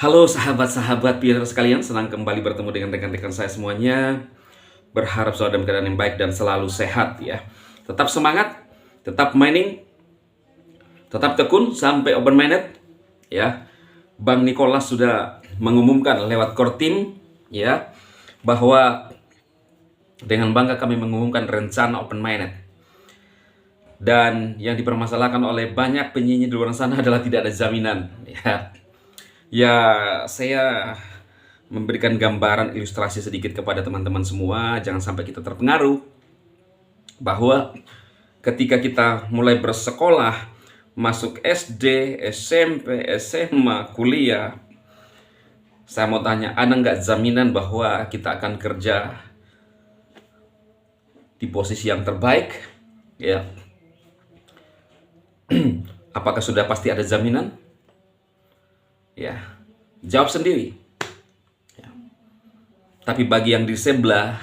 Halo sahabat-sahabat biar sekalian, senang kembali bertemu dengan rekan-rekan saya semuanya. Berharap selalu dalam keadaan yang baik dan selalu sehat ya. Tetap semangat, tetap mining, tetap tekun sampai open minded ya. Bang Nicholas sudah mengumumkan lewat core team ya bahwa dengan bangga kami mengumumkan rencana open minded. Dan yang dipermasalahkan oleh banyak penyanyi di luar sana adalah tidak ada jaminan ya. Ya, saya memberikan gambaran ilustrasi sedikit kepada teman-teman semua, jangan sampai kita terpengaruh bahwa ketika kita mulai bersekolah, masuk SD, SMP, SMA, kuliah, saya mau tanya, ada nggak jaminan bahwa kita akan kerja di posisi yang terbaik? Ya, apakah sudah pasti ada jaminan? Ya, jawab sendiri. Ya. Tapi bagi yang di sebelah,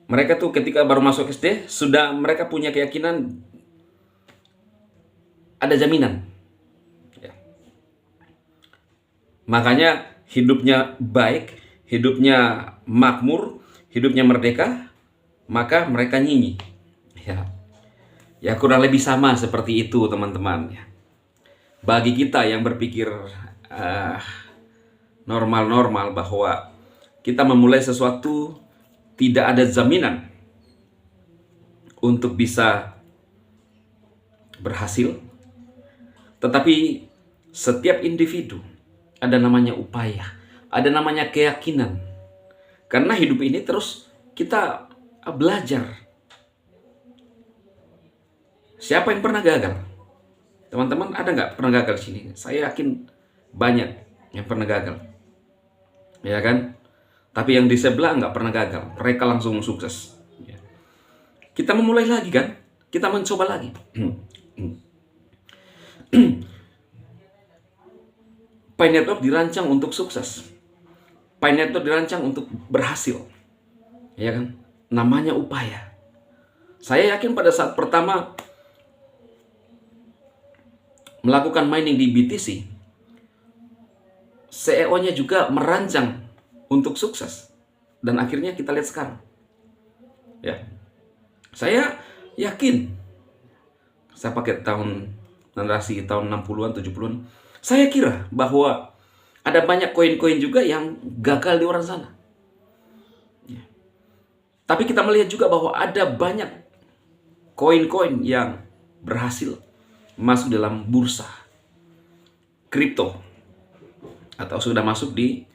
mereka tuh ketika baru masuk SD, sudah mereka punya keyakinan ada jaminan. Ya. Makanya hidupnya baik, hidupnya makmur, hidupnya merdeka, maka mereka nyinyi. Ya kurang lebih sama seperti itu teman-teman. Ya. Bagi kita yang berpikir normal-normal bahwa kita memulai sesuatu tidak ada jaminan untuk bisa berhasil, tetapi setiap individu ada namanya upaya, ada namanya keyakinan. Karena hidup ini terus kita belajar. Siapa yang pernah gagal? Teman-teman ada nggak pernah gagal di sini? Saya yakin banyak yang pernah gagal. Ya kan? Tapi yang di sebelah nggak pernah gagal. Mereka langsung sukses. Ya. Kita memulai lagi kan? Kita mencoba lagi. Pi Network dirancang untuk sukses. Pi Network dirancang untuk berhasil. Ya kan? Namanya upaya. Saya yakin pada saat pertama melakukan mining di BTC, CEO-nya juga merancang untuk sukses. Dan akhirnya kita lihat sekarang. Ya. Saya yakin, saya pakai narasi tahun 60-an, 70-an, saya kira bahwa ada banyak koin-koin juga yang gagal di luar sana. Ya. Tapi kita melihat juga bahwa ada banyak koin-koin yang berhasil masuk dalam bursa kripto atau sudah masuk di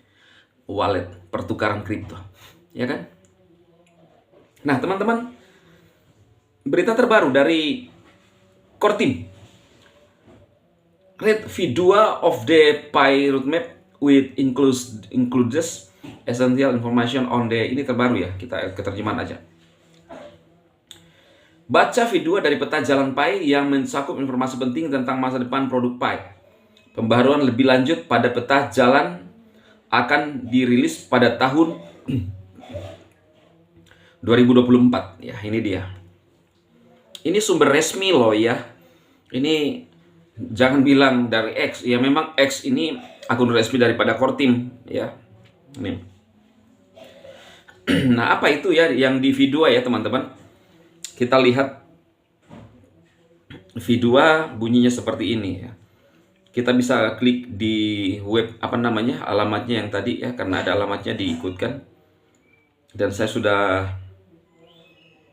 wallet pertukaran kripto, ya kan? Nah, teman-teman, berita terbaru dari core team. Read V2 of the Pi roadmap with includes essential information on the, ini terbaru ya, kita keterjemahan aja. Baca V2 dari peta jalan Pi yang mencakup informasi penting tentang masa depan produk Pi. Pembaharuan lebih lanjut pada peta jalan akan dirilis pada tahun 2024. Ya, ini dia. Ini sumber resmi loh ya. Ini jangan bilang dari X. Ya memang X ini akun resmi daripada core team ya. Ini. Nah, apa itu ya yang di V2 ya, teman-teman? Kita lihat V2 bunyinya seperti ini ya. Kita bisa klik di web alamatnya yang tadi ya, karena ada alamatnya diikutkan. Dan saya sudah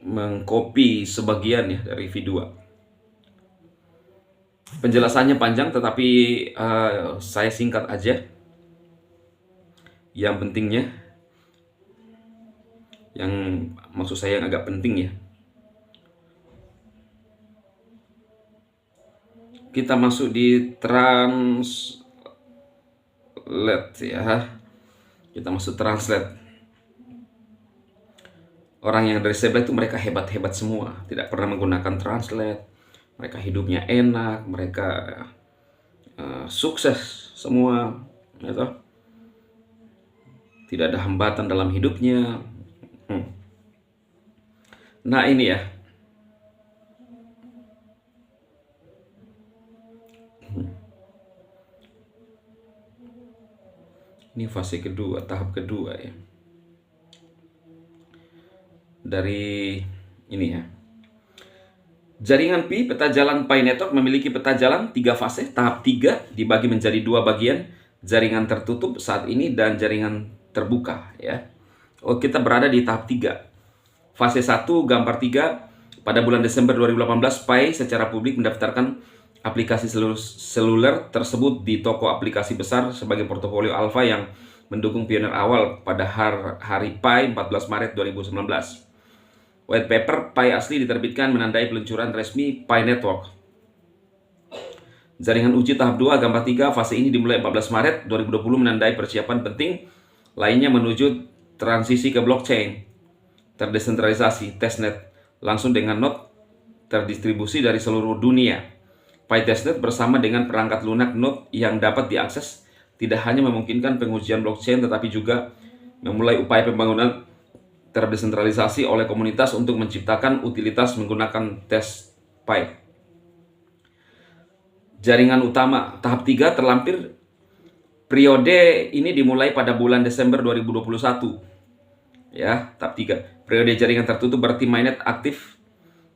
mengcopy sebagian ya dari V2. Penjelasannya panjang tetapi saya singkat aja. Yang pentingnya, yang maksud saya yang agak penting ya. Kita masuk di translate ya. Kita masuk translate. Orang yang dari sebelah itu mereka hebat-hebat semua, tidak pernah menggunakan translate. Mereka hidupnya enak, mereka sukses semua, gitu. Tidak ada hambatan dalam hidupnya. Nah ini ya. Ini fase kedua, tahap kedua ya. Dari ini ya. Jaringan Pi, peta jalan Pi Network memiliki peta jalan 3 fase. Tahap 3 dibagi menjadi 2 bagian, jaringan tertutup saat ini dan jaringan terbuka ya. Kita berada di tahap 3. Fase 1 gambar 3, pada bulan Desember 2018 Pi secara publik mendaftarkan aplikasi seluler tersebut di toko aplikasi besar sebagai portofolio alfa yang mendukung pioner awal pada hari Pi 14 Maret 2019. White paper Pi asli diterbitkan menandai peluncuran resmi Pi Network. Jaringan uji tahap 2 gambar 3 fase ini dimulai 14 Maret 2020 menandai persiapan penting lainnya menuju transisi ke blockchain terdesentralisasi testnet langsung dengan node terdistribusi dari seluruh dunia. Pi testnet bersama dengan perangkat lunak node yang dapat diakses tidak hanya memungkinkan pengujian blockchain tetapi juga memulai upaya pembangunan terdesentralisasi oleh komunitas untuk menciptakan utilitas menggunakan tes Pi. Jaringan utama tahap 3 terlampir periode ini dimulai pada bulan Desember 2021. Ya, tahap 3. Periode jaringan tertutup berarti mainnet aktif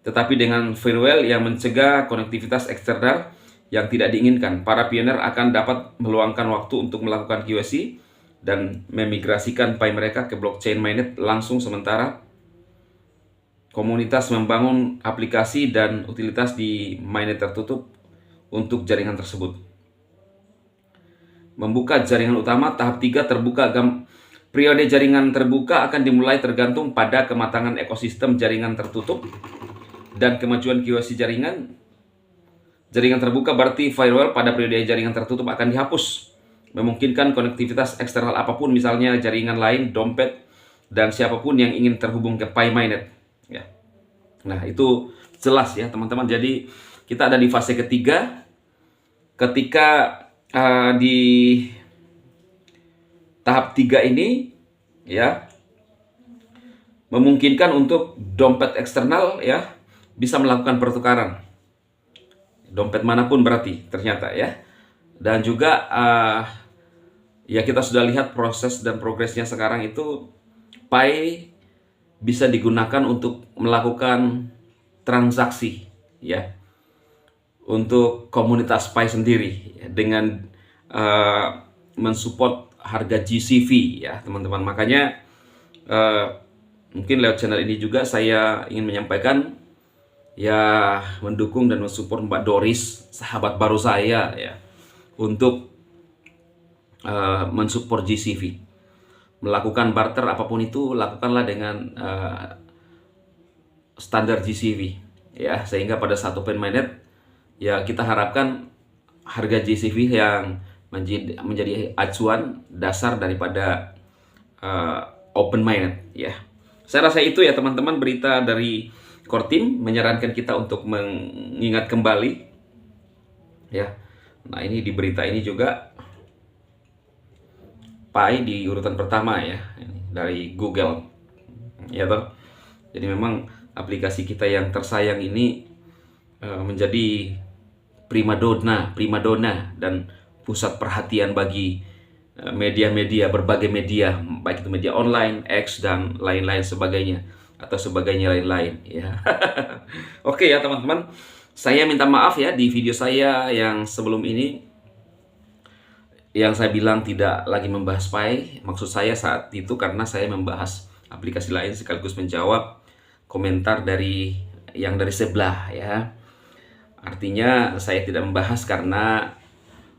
tetapi dengan firewall yang mencegah konektivitas eksternal yang tidak diinginkan. Para pioner akan dapat meluangkan waktu untuk melakukan QC dan memigrasikan Pi mereka ke blockchain mainnet langsung sementara komunitas membangun aplikasi dan utilitas di mainnet tertutup untuk jaringan tersebut. Membuka jaringan utama tahap 3 terbuka. Periode jaringan terbuka akan dimulai tergantung pada kematangan ekosistem jaringan tertutup dan kemajuan QoC jaringan. Jaringan terbuka berarti firewall pada periode jaringan tertutup akan dihapus, memungkinkan konektivitas eksternal apapun, misalnya jaringan lain, dompet, dan siapapun yang ingin terhubung ke Pi mainnet. Ya. Nah, itu jelas ya teman-teman. Jadi kita ada di fase ketiga. Ketika di tahap 3 ini ya memungkinkan untuk dompet eksternal ya bisa melakukan pertukaran. Dompet manapun berarti ternyata ya. Dan juga ya kita sudah lihat proses dan progresnya sekarang itu Pi bisa digunakan untuk melakukan transaksi ya untuk komunitas Pi sendiri ya, dengan mensupport harga GCV ya teman-teman. Makanya mungkin lewat channel ini juga saya ingin menyampaikan ya mendukung dan mensupport Mbak Doris, sahabat baru saya ya, untuk mensupport GCV. Melakukan barter apapun itu lakukanlah dengan standar GCV ya, sehingga pada saat open mainnet ya kita harapkan harga GCV yang menjadi acuan dasar daripada open mainnet ya. Saya rasa itu ya teman-teman berita dari Core Team menyarankan kita untuk mengingat kembali ya. Nah, ini di berita ini juga Pi di urutan pertama ya dari Google ya toh. Jadi memang aplikasi kita yang tersayang ini menjadi primadona dan pusat perhatian bagi media-media, berbagai media, baik itu media online, X dan lain-lain sebagainya atau sebagainya lain-lain ya. Oke ya teman-teman, saya minta maaf ya di video saya yang sebelum ini yang saya bilang tidak lagi membahas Pi. Maksud saya saat itu karena saya membahas aplikasi lain sekaligus menjawab komentar dari yang dari sebelah ya. Artinya saya tidak membahas karena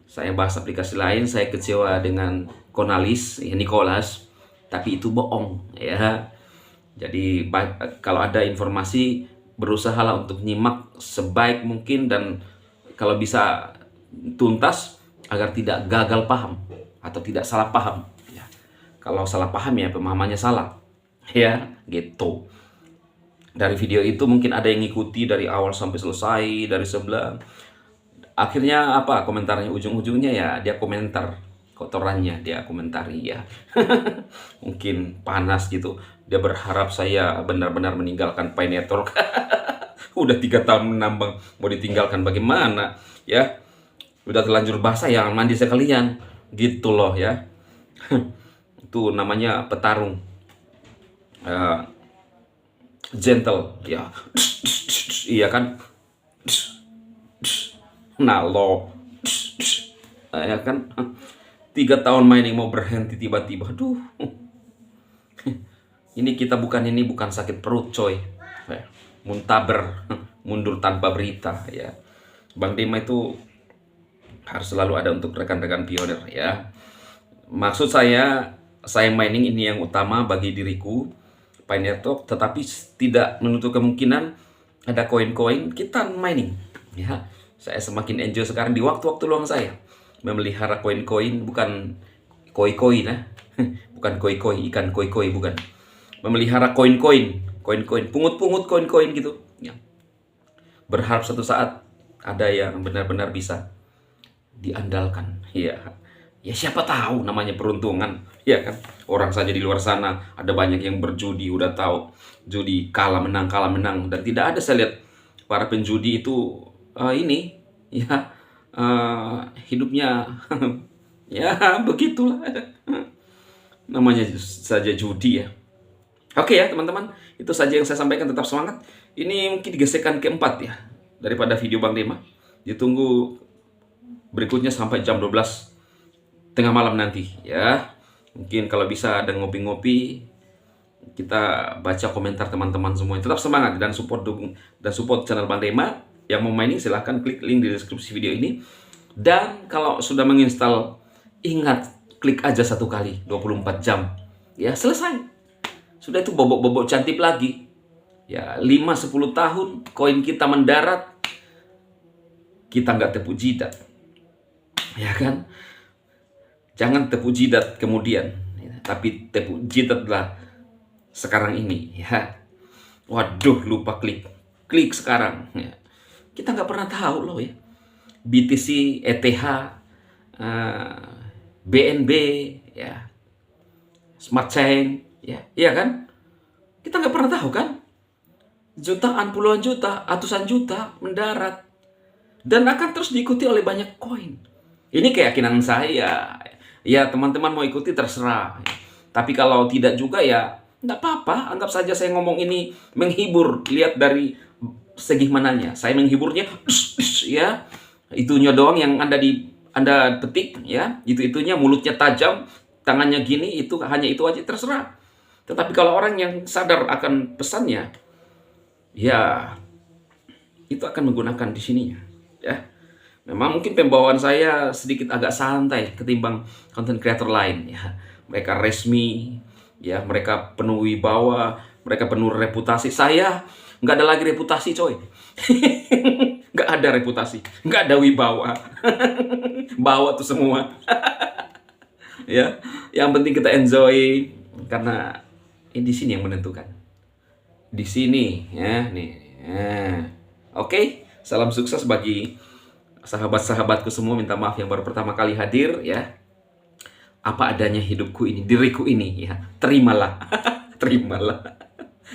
saya bahas aplikasi lain, saya kecewa dengan Konalis, ya Nicholas, tapi itu bohong ya. Jadi kalau ada informasi berusahalah untuk nyimak sebaik mungkin dan kalau bisa tuntas agar tidak gagal paham atau tidak salah paham ya. Kalau salah paham ya pemahamannya salah ya gitu. Dari video itu mungkin ada yang ngikuti dari awal sampai selesai dari sebelah. Akhirnya apa komentarnya, ujung-ujungnya ya dia komentar kotorannya, dia komentari ya. Mungkin panas gitu. Dia berharap saya benar-benar meninggalkan Pi Network. Udah 3 tahun menambang, mau ditinggalkan bagaimana ya? Udah terlanjur basah ya mandi sekalian gitu loh ya. Itu namanya petarung gentle ya. Iya kan. Nah lo ya kan, 3 tahun mining mau berhenti tiba-tiba. Aduh, ini bukan sakit perut coy, muntaber, mundur tanpa berita ya. Bang Dema itu harus selalu ada untuk rekan-rekan pionir ya. Maksud saya mining ini yang utama bagi diriku, Pioneer Talk, tetapi tidak menutup kemungkinan ada koin-koin kita mining ya. Saya semakin enjoy sekarang di waktu-waktu luang saya memelihara koin-koin, bukan koi-koi nah. Bukan koi-koi, ikan koi-koi bukan. Memelihara koin-koin, pungut-pungut koin-koin gitu ya. Berharap satu saat ada yang benar-benar bisa diandalkan ya. Ya siapa tahu, namanya peruntungan ya kan. Orang saja di luar sana ada banyak yang berjudi, udah tahu judi kalah menang, dan tidak ada saya lihat para penjudi itu ini ya hidupnya ya begitulah. Namanya saja judi ya. Oke ya teman-teman, itu saja yang saya sampaikan. Tetap semangat. Ini mungkin gesekan keempat ya daripada video Bang Dema. Ditunggu berikutnya sampai jam 12 tengah malam nanti ya. Mungkin kalau bisa ada ngopi-ngopi, kita baca komentar teman-teman semua. Tetap semangat dan support channel Bang Dema. Yang mau mining silahkan klik link di deskripsi video ini. Dan kalau sudah menginstal, ingat klik aja 1 kali 24 jam ya, selesai. Sudah itu bobok-bobok cantik lagi ya. 5-10 tahun koin kita mendarat, kita nggak tepuk jidat ya kan. Jangan tepuk jidat kemudian ya, tapi tepuk jidatlah sekarang ini ya. Waduh, lupa klik sekarang ya. Kita nggak pernah tahu loh ya. BTC, ETH, BNB ya, Smart Chain ya, iya kan? Kita nggak pernah tahu kan? Jutaan, puluhan juta, ratusan juta mendarat dan akan terus diikuti oleh banyak koin. Ini keyakinan saya. Ya teman-teman mau ikuti terserah. Tapi kalau tidak juga ya nggak apa-apa. Anggap saja saya ngomong ini menghibur. Lihat dari segi mananya. Saya menghiburnya ya. Itunya doang yang Anda petik ya. Itunya mulutnya tajam, tangannya gini, itu hanya itu aja, terserah. Tetapi kalau orang yang sadar akan pesannya, ya itu akan menggunakan di sininya ya. Memang mungkin pembawaan saya sedikit agak santai ketimbang content creator lain ya. Mereka resmi ya, mereka penuh wibawa, mereka penuh reputasi. Saya nggak ada lagi reputasi coy. Nggak ada reputasi, nggak ada wibawa. Bawa tuh semua. Ya, yang penting kita enjoy karena di sini yang menentukan. Di sini ya nih. Oke, salam sukses bagi sahabat-sahabatku semua. Minta maaf yang baru pertama kali hadir ya. Apa adanya hidupku ini, diriku ini ya. Terimalah. Terimalah.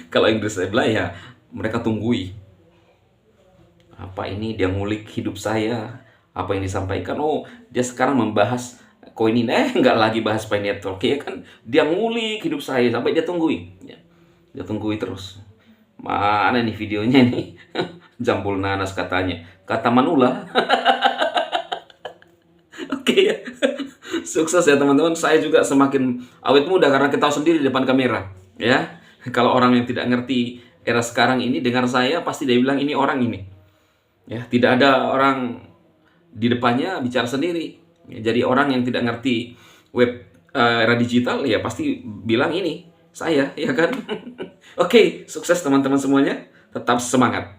Kalau Inggris saya bilang ya, mereka tunggui. Apa ini dia ngulik hidup saya? Apa yang disampaikan? Oh, dia sekarang membahas koin ini. Nggak lagi bahas Pioneer Talk ya kan. Dia ngulik hidup saya sampai dia tunggui. Ya. Dia tunggui terus. Mana nih videonya nih? Jambul nanas katanya. Kata Manula. Oke ya. Sukses ya teman-teman. Saya juga semakin awet muda karena kita tahu sendiri di depan kamera. Ya. Kalau orang yang tidak ngerti era sekarang ini dengar saya pasti dia bilang ini orang ini. Ya, tidak ada orang di depannya bicara sendiri. Ya, jadi orang yang tidak ngerti web era digital ya pasti bilang ini saya ya kan. Oke, sukses teman-teman semuanya. Tetap semangat.